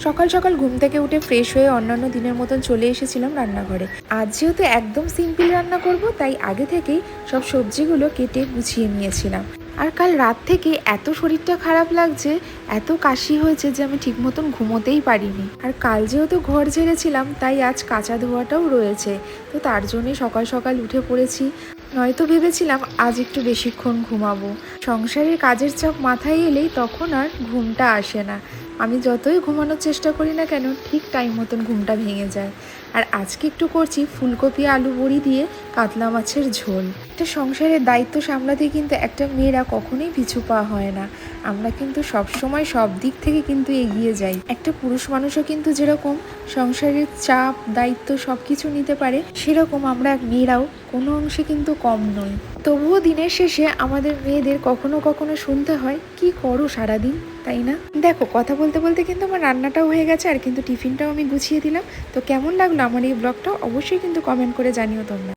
সকাল সকাল ঘুম থেকে উঠে ফ্রেশ হয়ে অন্যান্য দিনের মতন চলে এসেছিলাম রান্নাঘরে। আজ যেহেতু একদম সিম্পল রান্না করব, তাই আগে থেকেই সব সবজিগুলো কেটে গুছিয়ে নিয়েছিলাম। আর কাল রাত থেকে এত শরীরটা খারাপ লাগছে, এত কাশি হয়েছে যে আমি ঠিক মতন ঘুমোতেই পারিনি। আর কাল যেহেতু ঘর ঝেড়েছিলাম, তাই আজ কাঁচা ধোয়াটাও রয়েছে, তো তার জন্যই সকাল সকাল উঠে পড়েছি। নয়তো ভেবেছিলাম আজ একটু বেশিক্ষণ ঘুমাবো। সংসারের কাজের চাপ মাথায় এলেই তখন আর ঘুমটা আসে না। আমি যতই ঘুমানোর চেষ্টা করি না কেন, ঠিক টাইম মতন ঘুমটা ভেঙে যায়। আর আজকে একটু করছি ফুলকপি আলু বড়ি দিয়ে কাতলা মাছের ঝোল। একটা সংসারের দায়িত্ব সামলাতে কিন্তু একটা মেয়েরা কখনোই পিছু পা হয় না। আমরা কিন্তু সবসময় সব দিক থেকে কিন্তু এগিয়ে যাই। একটা পুরুষ মানুষও কিন্তু যেরকম সংসারের চাপ দায়িত্ব সব কিছু নিতে পারে, সেরকম আমরা মেয়েরাও কোনো অংশে কিন্তু কম নই। তবুও দিনের শেষে আমাদের মেয়েদের কখনো কখনো শুনতে হয়, কি করো সারাদিন, তাই না? দেখো, কথা বলতে বলতে কিন্তু আমার রান্নাটাও হয়ে গেছে, আর কিন্তু টিফিনটাও আমি গুছিয়ে দিলাম। তো কেমন লাগলো আমার এই ব্লগটাও অবশ্যই কিন্তু কমেন্ট করে জানিও তোমরা।